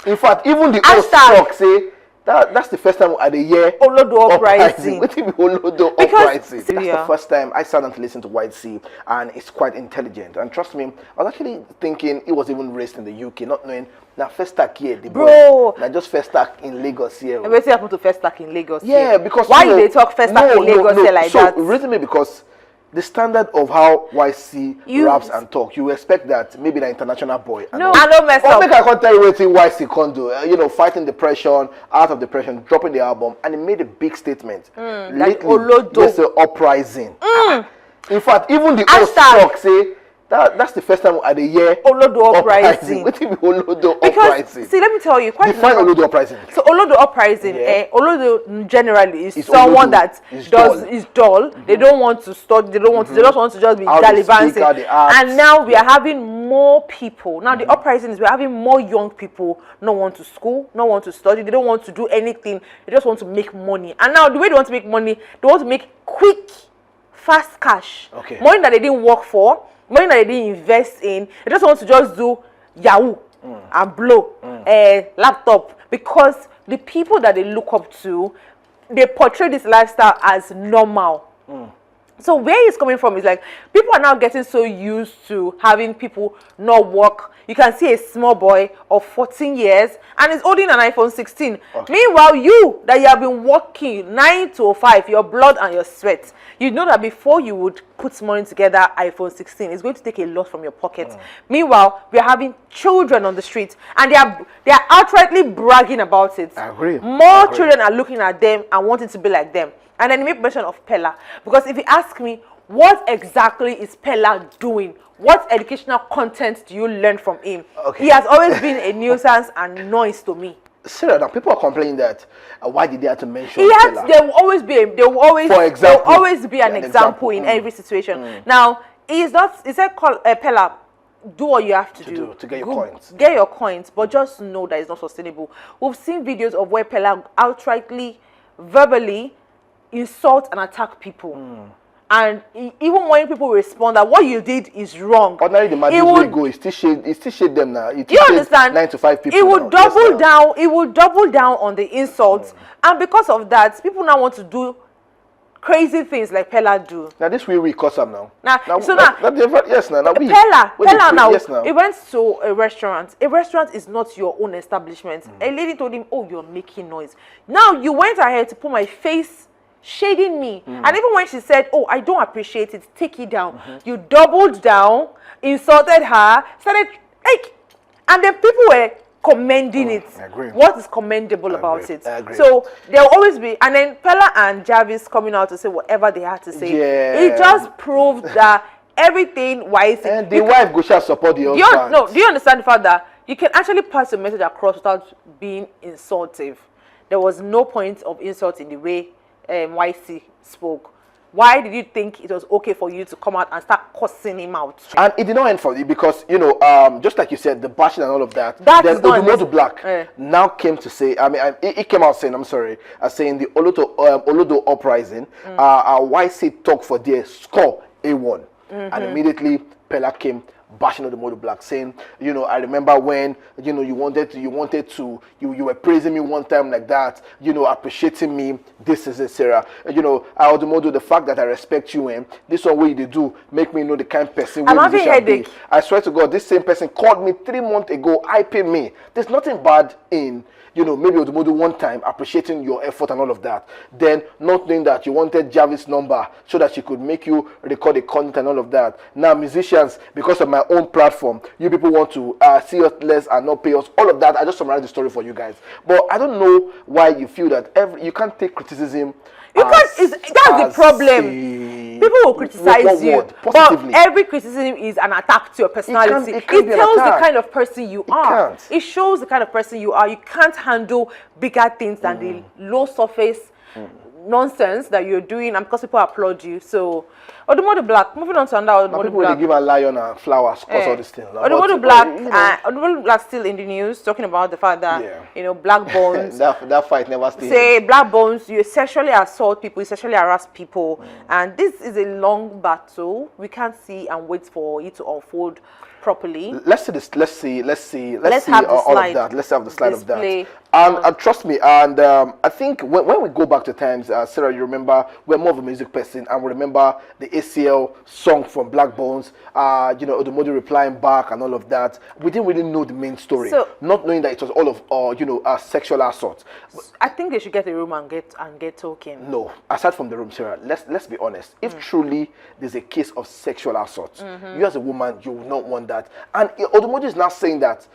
In fact, even the old stock say that's the first time at the year Olodo Uprising. What is Olodo Uprising? That's the first time I sat down to listen to Ycee, and it's quite intelligent. And trust me, I was actually thinking it was even raised in the UK, not knowing now first stack here, the bro. Now just first stack in Lagos here. And what happened to first stack in Lagos? Yeah, because why do they talk first stack in Lagos here like that? So reason me because the standard of how Ycee raps and talk, you expect that maybe the international boy. No, I don't mess up. I can't tell you what Ycee can do. Fighting depression, out of depression, dropping the album, and he made a big statement. Like Olodo. There's an uprising. In fact, even the old stock say that's the first time at the year Olodo Uprising. What is Olodo Uprising? See, let me tell you. Define Olodo Uprising. So Olodo Uprising, Olodo generally is someone that is dull. They don't want to study. They don't want to. They just want to just be gallivanting. And now we are having more people. Now the uprising is we're having more young people not want to school, not want to study. They don't want to do anything. They just want to make money. And now the way they want to make money, they want to make quick, fast cash. Okay. Money that they didn't work for. Money that they didn't invest in, they just want to just do Yahoo and blow a laptop, because the people that they look up to, they portray this lifestyle as normal. So where it's coming from is like people are now getting so used to having people not work. You can see a small boy of 14 years and is holding an iPhone 16. Okay. Meanwhile, you that you have been working 9 to 5, your blood and your sweat, you know that before you would put money together, iPhone 16 is going to take a lot from your pocket. Meanwhile, we are having children on the street and they are outrightly bragging about it. I agree. More children are looking at them and wanting to be like them. And then make mention of Pella, because if you ask me, what exactly is Pella doing? What educational content do you learn from him? Okay. He has always been a nuisance and noise to me. Sarah, now people are complaining that why did they have to mention Pella? There will always be an example in every situation. Now, he said Pella, do what you have to do to get your coins. Get your coins, but just know that it's not sustainable. We've seen videos of where Pella outrightly, verbally insult and attack people. And even when people respond that what you did is wrong, ordinarily the man will go. He still shade them now. You understand? 9 to 5 people. It will double down. It will double down on the insults, and because of that, people now want to do crazy things like Pella do. Now this we cause them now. Yes, now Pella now. He went to a restaurant. A restaurant is not your own establishment. A lady told him, "Oh, you're making noise." Now you went ahead to put my face shading me, and even when she said, "Oh, I don't appreciate it, take it down," you doubled down, insulted her, started like, and then people were commending it. I agree. What is commendable about it? I agree. So there will always be, and then Pella and Jarvis coming out to say whatever they had to say. It just proved that everything Ycee and the wife go shall support the husband. Do you understand the fact that you can actually pass a message across without being insultive? There was no point of insult in the way Ycee spoke. Why did you think it was okay for you to come out and start cursing him out? And it did not end for you because, just like you said, the bashing and all of that. Then Olodo Black now came to say, it came out saying, saying the Olodo Uprising, Ycee talk for their score A1. And immediately Pella came bashing Olodo Black, saying, I remember when, you were praising me one time like that, appreciating me, this is it, Sarah. Olodo, the fact that I respect you, this one way you do, make me know the kind of person I'm having headache. I swear to God, this same person called me 3 months ago, hyping me. There's nothing bad in, maybe Olodo one time appreciating your effort and all of that. Then not knowing that you wanted Jarvis' number so that she could make you record the content and all of that. Now musicians, because of my own platform, you people want to see us less and not pay us. All of that, I just summarized the story for you guys. But I don't know why you feel that you can't take criticism. That's the problem. People will criticize you, but every criticism is an attack to your personality. It tells the kind of person you are. It shows the kind of person you are. You can't handle bigger things than the low surface nonsense that you're doing, and because people applaud you. So Olodo Black, moving on to another Olodo Black. People they give a lion and flowers, cause all this thing. Olodo Black still in the news, talking about the fact that black bones. that fight never stays. Say black bones, you sexually assault people, you sexually harass people, and this is a long battle. We can't see and wait for it to unfold properly. Let's see this. Let's see have the all slide of that. Let's have the slide display. of that. And trust me, and I think when we go back to times, Sarah, you remember we're more of a music person, and we remember the ACL song from Black Bones, Odomodi replying back and all of that. We didn't really know the main story, So, not knowing that it was all of sexual assault. I think they should get a room and get talking. No, aside from the room, Sarah, let's be honest. If truly there's a case of sexual assault, you as a woman, you will not want that. And Odomodi is now saying that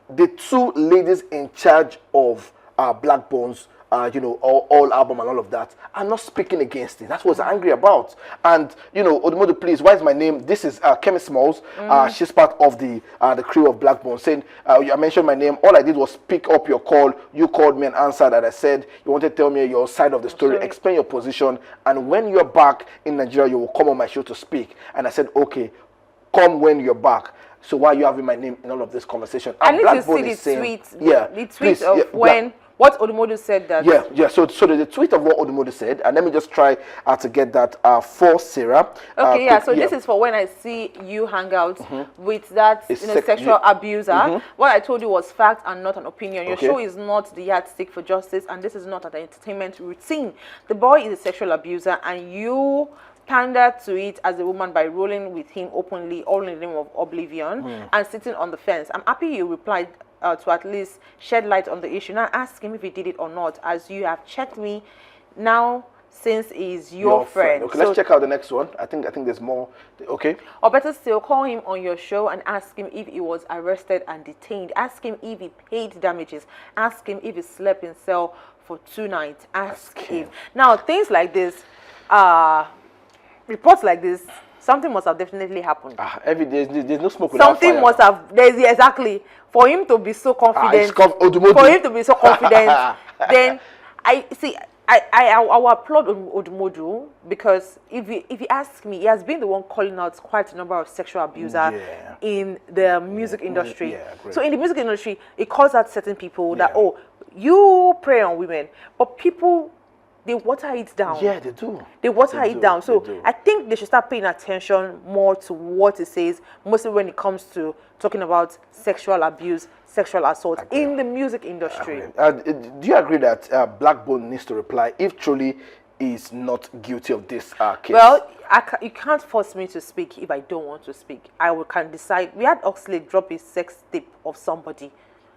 the two ladies in charge of Black Bones, all album and all of that, are not speaking against it. That's what he's angry about. And Odomodi, please, why is my name? This is Kemi Smalls. She's part of the crew of Black Bones. Saying, I mentioned my name. All I did was pick up your call. You called me and answered, and I said you wanted to tell me your side of the story, explain your position, and when you're back in Nigeria, you will come on my show to speak. And I said, okay, come when you're back. So why are you having my name in all of this conversation? I need to see the tweet of when what Odomodi said that. Yeah. So the tweet of what Odomodi said, and let me just try to get that for Sarah. Okay, so this is for when I see you hang out with that sexual abuser. What I told you was fact and not an opinion. Your show is not the yardstick for justice, and this is not an entertainment routine. The boy is a sexual abuser, and you pander to it as a woman by rolling with him openly, all in the name of oblivion, and sitting on the fence. I'm happy you replied to at least shed light on the issue. Now ask him if he did it or not, as you have checked me now since he's your friend. Okay, let's check out the next one. I think there's more. Okay. Or better still, call him on your show and ask him if he was arrested and detained. Ask him if he paid damages. Ask him if he slept in cell for 2 nights. Ask him. Now, things like this, reports like this, something must have definitely happened. There's no smoke without fire. Something must have. Exactly. For him to be so confident. Then I will applaud Odumodu, because if you ask me, he has been the one calling out quite a number of sexual abusers in the music industry. So in the music industry, it calls out certain people that you prey on women, but people, they water it down. Yeah, they do. They water it down. So I think they should start paying attention more to what it says, mostly when it comes to talking about sexual abuse, sexual assault in the music industry. Do you agree that Black Bone needs to reply if truly is not guilty of this case? Well, you can't force me to speak if I don't want to speak. can decide. We had Oxlade drop a sex tape of somebody,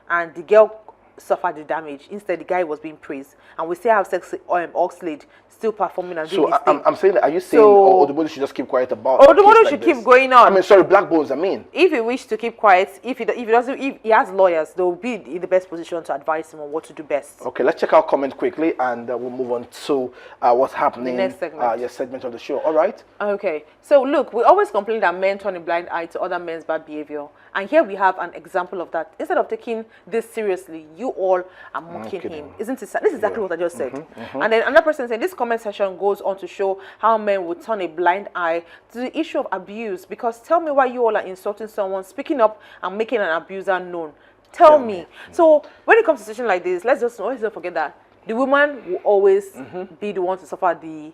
and the girl suffered the damage. Instead, the guy was being praised, and we still have Oxlade still performing and doing his thing. I'm saying that. Are you saying Odomodi should just keep quiet about? Odomodi should keep going on. I mean, sorry, Black Bones. I mean, if he wishes to keep quiet, if he has lawyers, they will be in the best position to advise him on what to do best. Okay, let's check our comment quickly, and we'll move on to what's happening. The next segment. Your segment of the show. All right. Okay. So look, we always complain that men turn a blind eye to other men's bad behavior, and here we have an example of that. Instead of taking this seriously, you all are mocking him. Isn't it sad? This is exactly what I just said. And then another person saying this comment section goes on to show how men would turn a blind eye to the issue of abuse, because tell me why you all are insulting someone, speaking up and making an abuser known. Tell me. So when it comes to a situation like this, let's not forget that the woman will always be the one to suffer the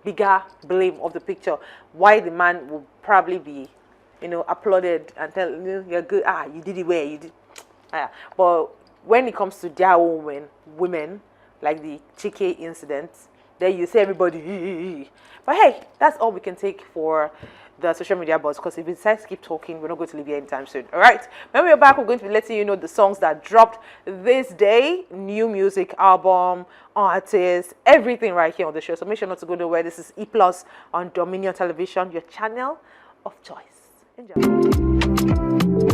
bigger blame of the picture, why the man will probably be applauded and tell you're good, you did it well, you did. But when it comes to their own women, like the Chike incident, then you say everybody. But hey, that's all we can take for the social media buzz, because if we decide to keep talking, we're not going to leave here anytime soon. All right, when we're back, we're going to be letting you know the songs that dropped this day, new music, album, artists, everything right here on the show. So make sure not to go nowhere. This is E+ on Dominion Television, your channel of choice. Enjoy.